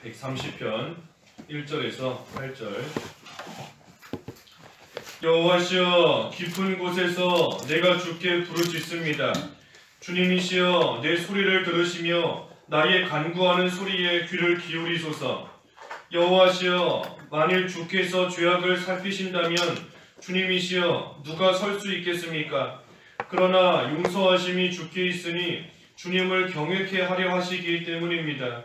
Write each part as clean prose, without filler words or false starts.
130편 1절에서 8절. 여호와시여, 깊은 곳에서 내가 주께 부르짖습니다. 주님이시여, 내 소리를 들으시며 나의 간구하는 소리에 귀를 기울이소서. 여호와시여, 만일 주께서 죄악을 살피신다면 주님이시여, 누가 설 수 있겠습니까? 그러나 용서하심이 주께 있으니 주님을 경외케 하려 하시기 때문입니다.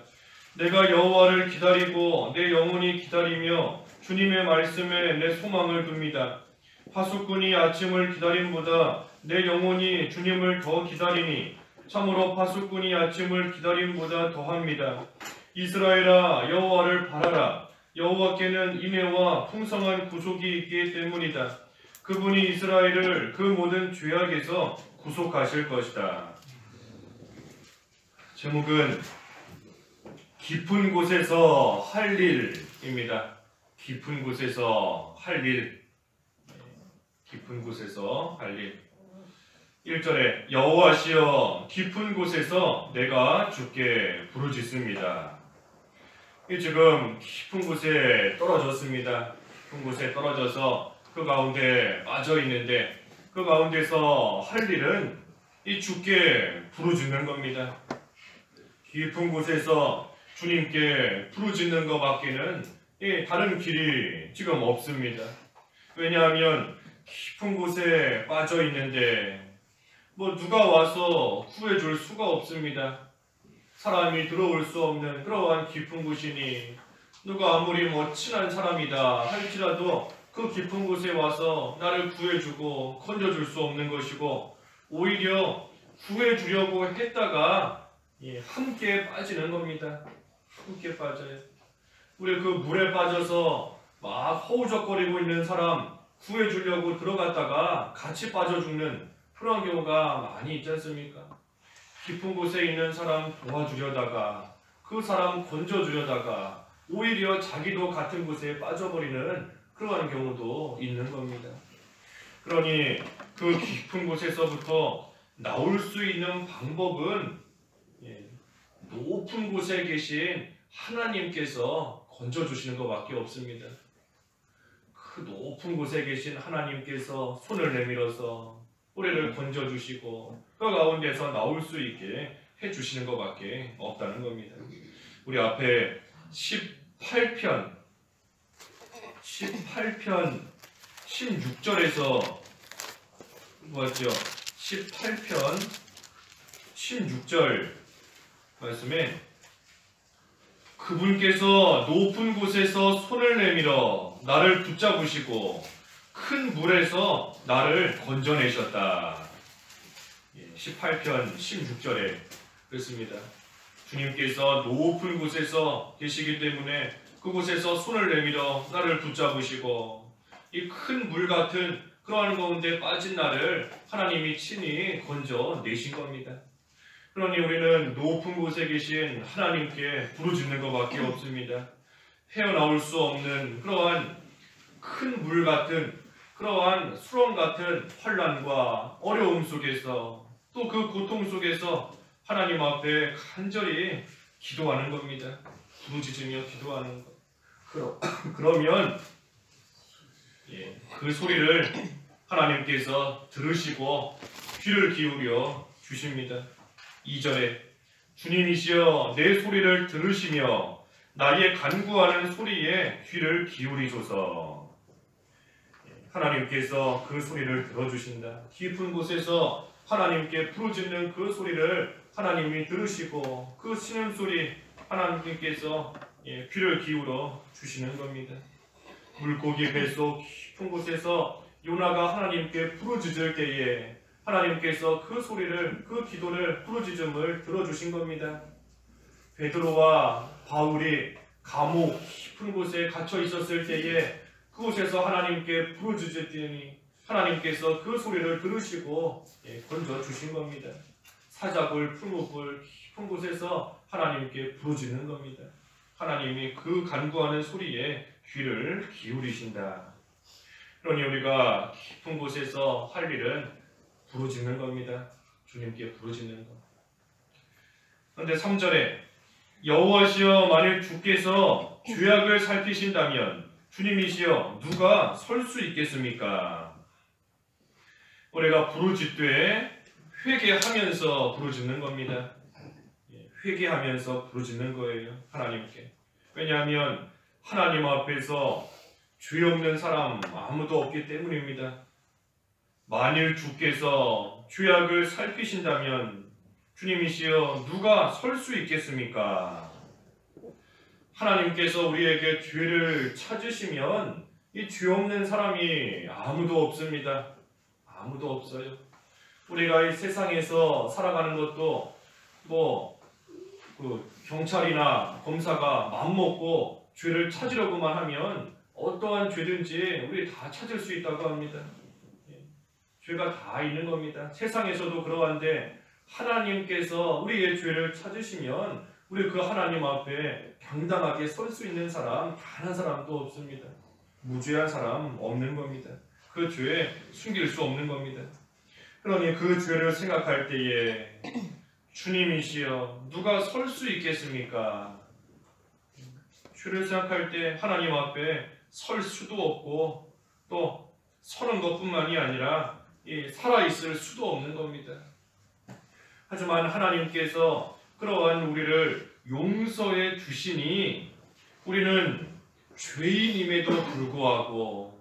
내가 여호와를 기다리고 내 영혼이 기다리며 주님의 말씀에 내 소망을 둡니다. 파수꾼이 아침을 기다림보다 내 영혼이 주님을 더 기다리니 참으로 파수꾼이 아침을 기다림보다 더합니다. 이스라엘아, 여호와를 바라라. 여호와께는 인애와 풍성한 구속이 있기 때문이다. 그분이 이스라엘을 그 모든 죄악에서 구속하실 것이다. 제목은 깊은 곳에서 할 일입니다. 깊은 곳에서 할 일. 깊은 곳에서 할 일. 1절에 여호와시여, 깊은 곳에서 내가 주께 부르짖습니다. 지금 깊은 곳에 떨어졌습니다. 깊은 곳에 떨어져서 그 가운데 빠져 있는데 그 가운데서 할 일은 이 주께 부르짖는 겁니다. 깊은 곳에서 주님께 부르짖는 것밖에는 다른 길이 지금 없습니다. 왜냐하면 깊은 곳에 빠져 있는데 누가 와서 구해줄 수가 없습니다. 사람이 들어올 수 없는 그러한 깊은 곳이니 누가 아무리 친한 사람이다 할지라도 그 깊은 곳에 와서 나를 구해주고 건져줄 수 없는 것이고, 오히려 구해주려고 했다가 함께 빠지는 겁니다. 함께 빠져요. 우리 그 물에 빠져서 막 허우적거리고 있는 사람 구해주려고 들어갔다가 같이 빠져 죽는 그런 경우가 많이 있지 않습니까? 깊은 곳에 있는 사람 도와주려다가 그 사람 건져주려다가 오히려 자기도 같은 곳에 빠져버리는 그러한 경우도 있는 겁니다. 그러니 그 깊은 곳에서부터 나올 수 있는 방법은 높은 곳에 계신 하나님께서 건져주시는 것밖에 없습니다. 그 높은 곳에 계신 하나님께서 손을 내밀어서 우리를 건져주시고 그 가운데서 나올 수 있게 해주시는 것밖에 없다는 겁니다. 우리 앞에 18편 16절에서 뭐였죠? 18편 16절 말씀에 그분께서 높은 곳에서 손을 내밀어 나를 붙잡으시고 큰 물에서 나를 건져내셨다. 18편 16절에 그렇습니다. 주님께서 높은 곳에서 계시기 때문에 그곳에서 손을 내밀어 나를 붙잡으시고 이 큰 물 같은 그러한 가운데 빠진 나를 하나님이 친히 건져내신 겁니다. 그러니 우리는 높은 곳에 계신 하나님께 부르짖는 것밖에 없습니다. 헤어나올 수 없는 그러한 큰 물 같은 그러한 수렁 같은 환난과 어려움 속에서 또 그 고통 속에서 하나님 앞에 간절히 기도하는 겁니다. 부르짖으며 기도하는 것. 그러면 그 소리를 하나님께서 들으시고 귀를 기울여 주십니다. 2절에 주님이시여, 내 소리를 들으시며 나의 간구하는 소리에 귀를 기울이소서. 하나님께서 그 소리를 들어주신다. 깊은 곳에서 하나님께 부르짖는 그 소리를 하나님이 들으시고 그 신음소리 하나님께서 귀를 기울여 주시는 겁니다. 물고기 뱃속 깊은 곳에서 요나가 하나님께 부르짖을 때에 하나님께서 그 소리를, 그 기도를, 부르짖음을 들어주신 겁니다. 베드로와 바울이 감옥 깊은 곳에 갇혀 있었을 때에 그곳에서 하나님께 부르짖었더니 하나님께서 그 소리를 들으시고 건져주신 겁니다. 사자굴, 풀무불 깊은 곳에서 하나님께 부르짖는 겁니다. 하나님이 그 간구하는 소리에 귀를 기울이신다. 그러니 우리가 깊은 곳에서 할 일은 부르짖는 겁니다. 주님께 부르짖는 것. 그런데 3절에 여호와시여, 만일 주께서 죄악을 살피신다면 주님이시여 누가 설 수 있겠습니까? 우리가 부르짖되 회개하면서 부르짖는 겁니다. 회개하면서 부르짖는 거예요, 하나님께. 왜냐하면 하나님 앞에서 죄 없는 사람 아무도 없기 때문입니다. 만일 주께서 죄악을 살피신다면 주님이시여 누가 설 수 있겠습니까? 하나님께서 우리에게 죄를 찾으시면 이 죄 없는 사람이 아무도 없습니다. 아무도 없어요. 우리가 이 세상에서 살아가는 것도 경찰이나 검사가 맘먹고 죄를 찾으려고만 하면 어떠한 죄든지 우리 다 찾을 수 있다고 합니다. 죄가 다 있는 겁니다. 세상에서도 그러한데 하나님께서 우리의 죄를 찾으시면 우리 그 하나님 앞에 당당하게 설 수 있는 사람 단 한 사람도 없습니다. 무죄한 사람 없는 겁니다. 그 죄에 숨길 수 없는 겁니다. 그러니 그 죄를 생각할 때에 주님이시여 누가 설 수 있겠습니까? 죄를 생각할 때 하나님 앞에 설 수도 없고 또 서는 것뿐만이 아니라 살아있을 수도 없는 겁니다. 하지만 하나님께서 그러한 우리를 용서해 주시니 우리는 죄인임에도 불구하고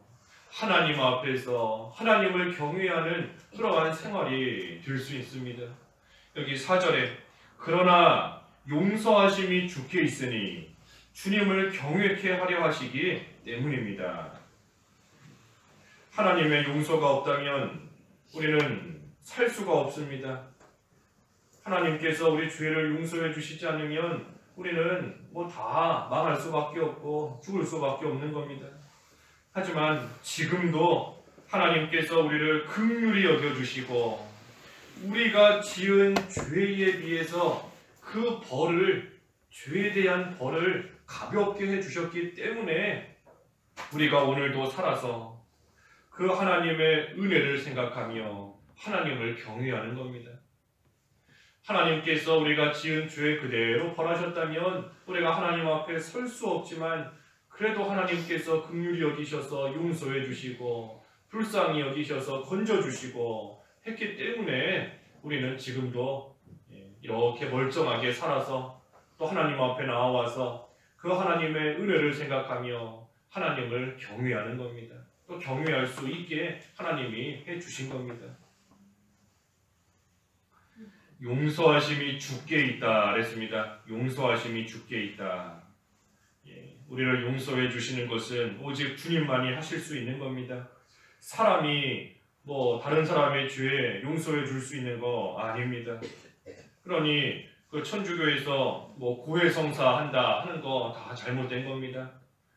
하나님 앞에서 하나님을 경외하는 그러한 생활이 될 수 있습니다. 여기 4절에 그러나 용서하심이 주께 있으니 주님을 경외케 하려 하시기 때문입니다. 하나님의 용서가 없다면 우리는 살 수가 없습니다. 하나님께서 우리 죄를 용서해 주시지 않으면 우리는 다 망할 수밖에 없고 죽을 수밖에 없는 겁니다. 하지만 지금도 하나님께서 우리를 긍휼히 여겨주시고 우리가 지은 죄에 비해서 그 벌을, 죄에 대한 벌을 가볍게 해주셨기 때문에 우리가 오늘도 살아서 그 하나님의 은혜를 생각하며 하나님을 경외하는 겁니다. 하나님께서 우리가 지은 죄 그대로 벌하셨다면 우리가 하나님 앞에 설 수 없지만 그래도 하나님께서 긍휼히 여기셔서 용서해 주시고 불쌍히 여기셔서 건져주시고 했기 때문에 우리는 지금도 이렇게 멀쩡하게 살아서 또 하나님 앞에 나와서 그 하나님의 은혜를 생각하며 하나님을 경외하는 겁니다. 또 경외할 수 있게 하나님이 해주신 겁니다. 용서하심이 주께 있다 그랬습니다. 용서하심이 주께 있다. 우리를 용서해 주시는 것은 오직 주님만이 하실 수 있는 겁니다. 사람이 다른 사람의 죄 용서해 줄 수 있는 거 아닙니다. 그러니 그 천주교에서 고해성사 한다 하는 거 다 잘못된 겁니다.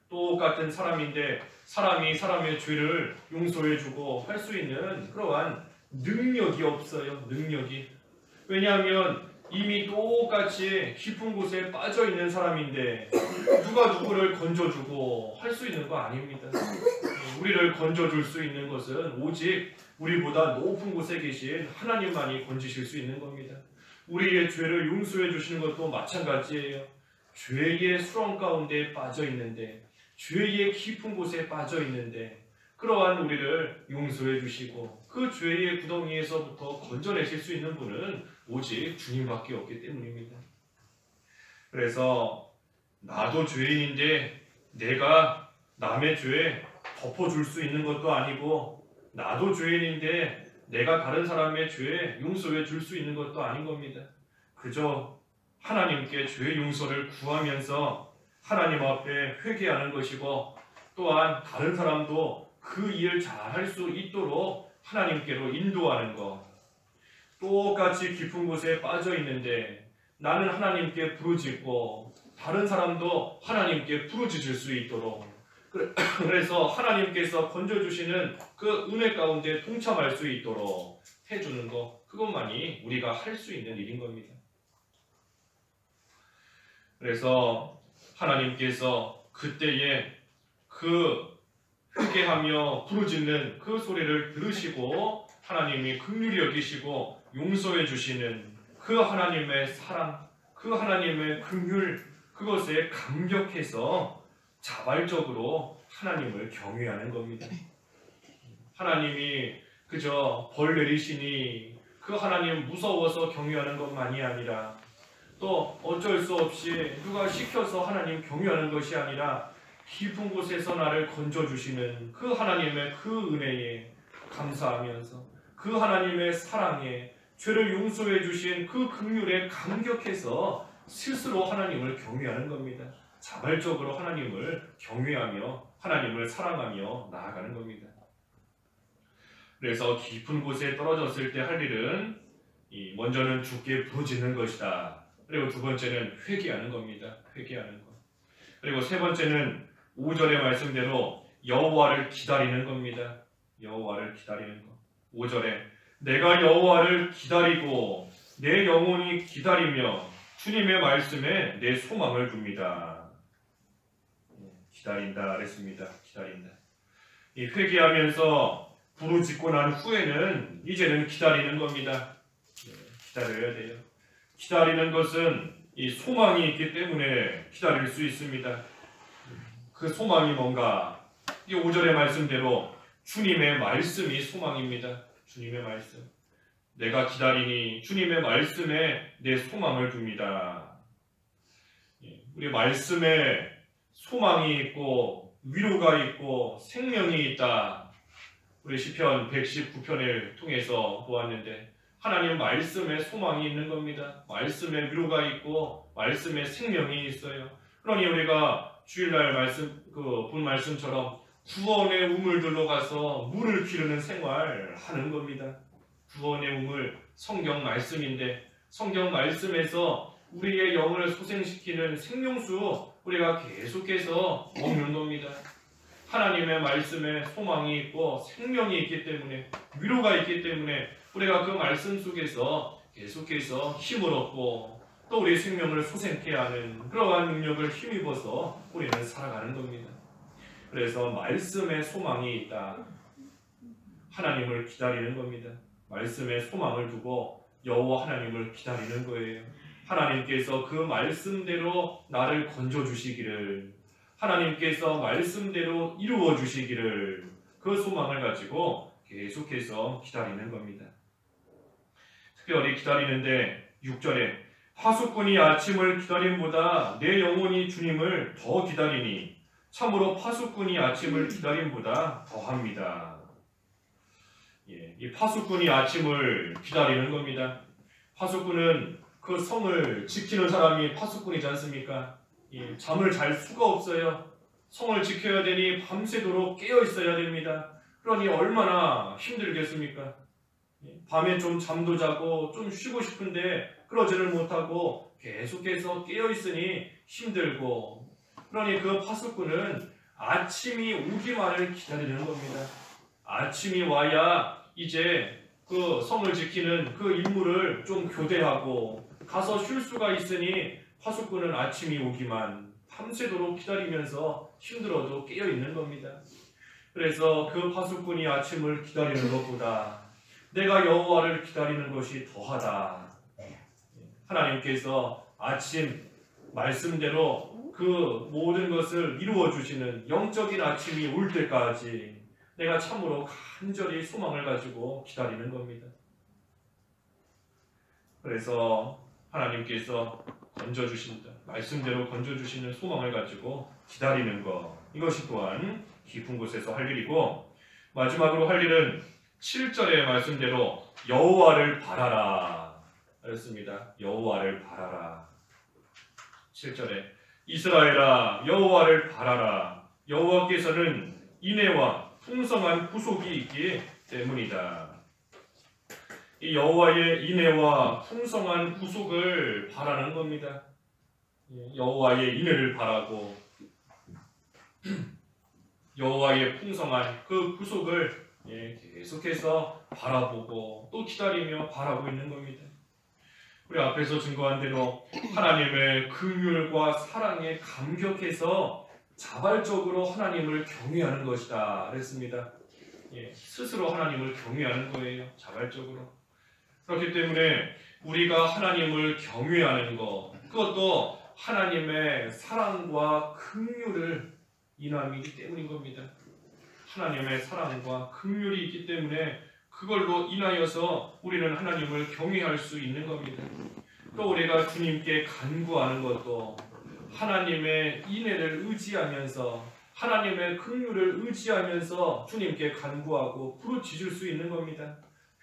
똑같은 사람인데 사람이 사람의 죄를 용서해 주고 할 수 있는 그러한 능력이 없어요. 능력이. 왜냐하면 이미 똑같이 깊은 곳에 빠져 있는 사람인데 누가 누구를 건져주고 할 수 있는 거 아닙니다. 우리를 건져줄 수 있는 것은 오직 우리보다 높은 곳에 계신 하나님만이 건지실 수 있는 겁니다. 우리의 죄를 용서해 주시는 것도 마찬가지예요. 죄의 수렁 가운데 빠져 있는데 죄의 깊은 곳에 빠져 있는데 그러한 우리를 용서해 주시고 그 죄의 구덩이에서부터 건져내실 수 있는 분은 오직 주님밖에 없기 때문입니다. 그래서 나도 죄인인데 내가 남의 죄 덮어줄 수 있는 것도 아니고 나도 죄인인데 내가 다른 사람의 죄 용서해 줄 수 있는 것도 아닌 겁니다. 그저 하나님께 죄 용서를 구하면서 하나님 앞에 회개하는 것이고 또한 다른 사람도 그 일 잘할 수 있도록 하나님께로 인도하는 것. 똑같이 깊은 곳에 빠져 있는데 나는 하나님께 부르짖고 다른 사람도 하나님께 부르짖을 수 있도록 그래서 하나님께서 건져주시는 그 은혜 가운데 동참할 수 있도록 해주는 것, 그것만이 우리가 할 수 있는 일인 겁니다. 그래서 하나님께서 그때에 그 회개하며 부르짖는 그 소리를 들으시고 하나님이 긍휼히 여기시고 용서해 주시는 그 하나님의 사랑, 그 하나님의 긍휼 그것에 감격해서 자발적으로 하나님을 경외하는 겁니다. 하나님이 그저 벌 내리시니 그 하나님 무서워서 경외하는 것만이 아니라 또 어쩔 수 없이 누가 시켜서 하나님 경외하는 것이 아니라 깊은 곳에서 나를 건져주시는 그 하나님의 그 은혜에 감사하면서 그 하나님의 사랑에 죄를 용서해 주신 그 긍휼에 감격해서 스스로 하나님을 경외하는 겁니다. 자발적으로 하나님을 경외하며 하나님을 사랑하며 나아가는 겁니다. 그래서 깊은 곳에 떨어졌을 때 할 일은 먼저는 주께 부르짖는 것이다. 그리고 두 번째는 회개하는 겁니다. 회개하는 것. 그리고 세 번째는 5절의 말씀대로 여호와를 기다리는 겁니다. 여호와를 기다리는 것. 5절에 내가 여호와를 기다리고 내 영혼이 기다리며 주님의 말씀에 내 소망을 둡니다. 기다린다 그랬습니다. 기다린다. 이 회개하면서 부르짖고 난 후에는 이제는 기다리는 겁니다. 기다려야 돼요. 기다리는 것은 이 소망이 있기 때문에 기다릴 수 있습니다. 그 소망이 뭔가? 이 5절의 말씀대로 주님의 말씀이 소망입니다. 주님의 말씀. 내가 기다리니 주님의 말씀에 내 소망을 둡니다. 우리 말씀에 소망이 있고 위로가 있고 생명이 있다. 우리 시편 119편을 통해서 보았는데 하나님 말씀에 소망이 있는 겁니다. 말씀에 위로가 있고 말씀에 생명이 있어요. 그러니 우리가 주일날 말씀 본 말씀처럼 구원의 우물들로 가서 물을 기르는 생활 하는 겁니다. 구원의 우물 성경 말씀인데 성경 말씀에서 우리의 영을 소생시키는 생명수 우리가 계속해서 먹는 겁니다. 하나님의 말씀에 소망이 있고 생명이 있기 때문에 위로가 있기 때문에 우리가 그 말씀 속에서 계속해서 힘을 얻고 또 우리 생명을 소생케 하는 그러한 능력을 힘입어서 우리는 살아가는 겁니다. 그래서 말씀에 소망이 있다. 하나님을 기다리는 겁니다. 말씀에 소망을 두고 여호와 하나님을 기다리는 거예요. 하나님께서 그 말씀대로 나를 건져주시기를 하나님께서 말씀대로 이루어 주시기를 그 소망을 가지고 계속해서 기다리는 겁니다. 특별히 기다리는데 6절에 파수꾼이 아침을 기다림보다 내 영혼이 주님을 더 기다리니 참으로 파수꾼이 아침을 기다림보다 더합니다. 이 파수꾼이 아침을 기다리는 겁니다. 파수꾼은 그 성을 지키는 사람이 파수꾼이지 않습니까? 잠을 잘 수가 없어요. 성을 지켜야 되니 밤새도록 깨어 있어야 됩니다. 그러니 얼마나 힘들겠습니까? 밤에 좀 잠도 자고 좀 쉬고 싶은데 그러지를 못하고 계속해서 깨어 있으니 힘들고 그러니 그 파수꾼은 아침이 오기만을 기다리는 겁니다. 아침이 와야 이제 그 성을 지키는 그 임무를 좀 교대하고 가서 쉴 수가 있으니 파수꾼은 아침이 오기만 밤새도록 기다리면서 힘들어도 깨어 있는 겁니다. 그래서 그 파수꾼이 아침을 기다리는 것보다 내가 여호와를 기다리는 것이 더하다. 하나님께서 아침 말씀대로 그 모든 것을 이루어 주시는 영적인 아침이 올 때까지 내가 참으로 간절히 소망을 가지고 기다리는 겁니다. 그래서 하나님께서 건져주신다. 말씀대로 건져주시는 소망을 가지고 기다리는 것. 이것이 또한 깊은 곳에서 할 일이고 마지막으로 할 일은 7절의 말씀대로 여호와를 바라라. 그렇습니다. 여호와를 바라라. 7절에 이스라엘아 여호와를 바라라. 여호와께서는 인애와 풍성한 구속이 있기 때문이다. 이 여호와의 인애와 풍성한 구속을 바라는 겁니다. 여호와의 인애를 바라고 여호와의 풍성한 그 구속을 계속해서 바라보고 또 기다리며 바라고 있는 겁니다. 우리 앞에서 증거한 대로 하나님의 긍휼과 사랑에 감격해서 자발적으로 하나님을 경외하는 것이다 그랬습니다. 스스로 하나님을 경외하는 거예요. 자발적으로. 그렇기 때문에 우리가 하나님을 경외하는 것, 그것도 하나님의 사랑과 긍휼을 인함이기 때문인 겁니다. 하나님의 사랑과 긍휼이 있기 때문에 그걸로 인하여서 우리는 하나님을 경외할 수 있는 겁니다. 또 우리가 주님께 간구하는 것도 하나님의 인애를 의지하면서 하나님의 긍휼을 의지하면서 주님께 간구하고 부르짖을 수 있는 겁니다.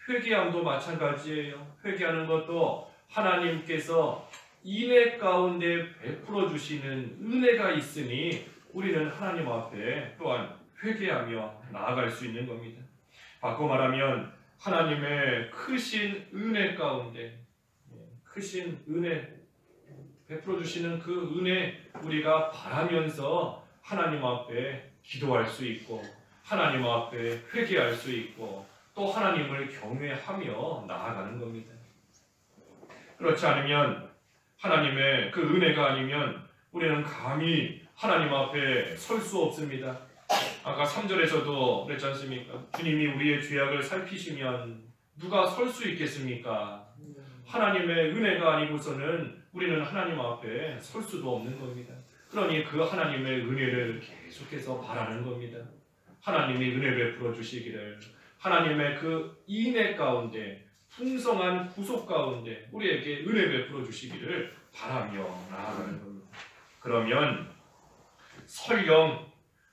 회개함도 마찬가지예요. 회개하는 것도 하나님께서 인애 가운데 베풀어 주시는 은혜가 있으니 우리는 하나님 앞에 또한 회개하며 나아갈 수 있는 겁니다. 바꿔 말하면 하나님의 크신 은혜 가운데 크신 은혜 베풀어 주시는 그 은혜 우리가 바라면서 하나님 앞에 기도할 수 있고 하나님 앞에 회개할 수 있고 또 하나님을 경외하며 나아가는 겁니다. 그렇지 않으면 하나님의 그 은혜가 아니면 우리는 감히 하나님 앞에 설 수 없습니다. 아까 3절에서도 그랬지 않습니까? 주님이 우리의 죄악을 살피시면 누가 설 수 있겠습니까? 하나님의 은혜가 아니고서는 우리는 하나님 앞에 설 수도 없는 겁니다. 그러니 그 하나님의 은혜를 계속해서 바라는 겁니다. 하나님이 은혜 베풀어 주시기를 하나님의 그 인애 가운데 풍성한 구속 가운데 우리에게 은혜 베풀어 주시기를 바라며 나아가는 겁니다. 그러면 설령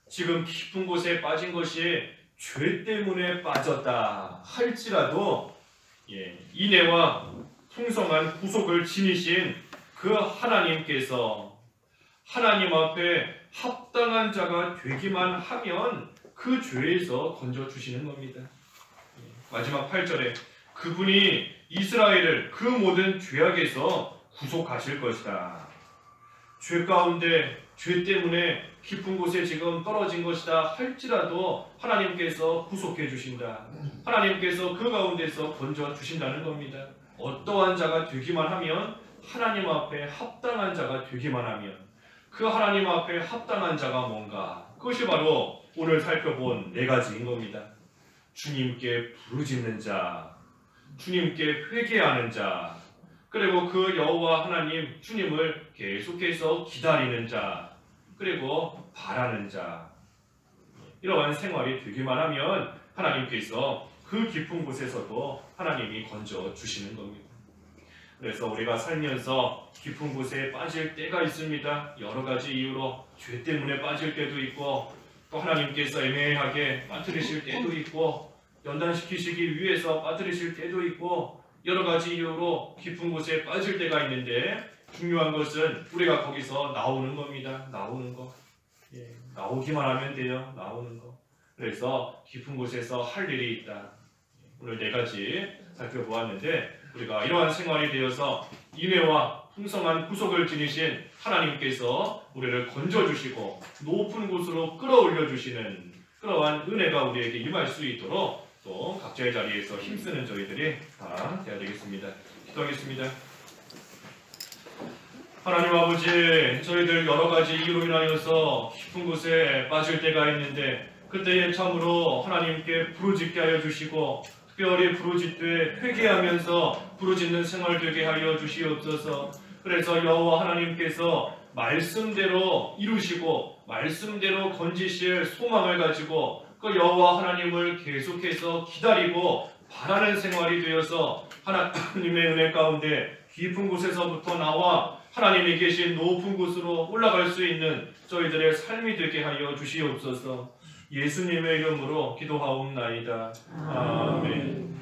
지금 깊은 곳에 빠진 것이 죄 때문에 빠졌다 할지라도 인애와 풍성한 구속을 지니신 그 하나님께서 하나님 앞에 합당한 자가 되기만 하면 그 죄에서 건져주시는 겁니다. 마지막 8절에 그분이 이스라엘을 그 모든 죄악에서 구속하실 것이다. 죄 가운데 죄 때문에 깊은 곳에 지금 떨어진 것이다 할지라도 하나님께서 구속해 주신다. 하나님께서 그 가운데서 건져 주신다는 겁니다. 어떠한 자가 되기만 하면 하나님 앞에 합당한 자가 되기만 하면 그 하나님 앞에 합당한 자가 뭔가 그것이 바로 오늘 살펴본 4가지인 겁니다. 주님께 부르짖는 자, 주님께 회개하는 자, 그리고 그 여호와 하나님 주님을 계속해서 기다리는 자, 그리고 바라는 자. 이러한 생활이 되기만 하면 하나님께서 그 깊은 곳에서도 하나님이 건져 주시는 겁니다. 그래서 우리가 살면서 깊은 곳에 빠질 때가 있습니다. 여러 가지 이유로 죄 때문에 빠질 때도 있고 또 하나님께서 애매하게 빠뜨리실 때도 있고 연단시키시기 위해서 빠뜨리실 때도 있고 여러 가지 이유로 깊은 곳에 빠질 때가 있는데 중요한 것은 우리가 거기서 나오는 겁니다. 나오는 거. 나오기만 하면 돼요. 나오는 거. 그래서 깊은 곳에서 할 일이 있다. 오늘 4가지 살펴보았는데 우리가 이러한 생활이 되어서 인애와 풍성한 구속을 지니신 하나님께서 우리를 건져주시고 높은 곳으로 끌어올려 주시는 그러한 은혜가 우리에게 임할 수 있도록 또 각자의 자리에서 힘쓰는 저희들이 다 되어야 되겠습니다. 기도하겠습니다. 하나님 아버지, 저희들 여러 가지 이유로 인하여서 깊은 곳에 빠질 때가 있는데 그때에 참으로 하나님께 부르짖게 하여 주시고 특별히 부르짖되 회개하면서 부르짖는 생활 되게 하여 주시옵소서. 그래서 여호와 하나님께서 말씀대로 이루시고 말씀대로 건지실 소망을 가지고 그 여호와 하나님을 계속해서 기다리고 바라는 생활이 되어서 하나님의 은혜 가운데 깊은 곳에서부터 나와 하나님이 계신 높은 곳으로 올라갈 수 있는 저희들의 삶이 되게 하여 주시옵소서. 예수님의 이름으로 기도하옵나이다. 아멘.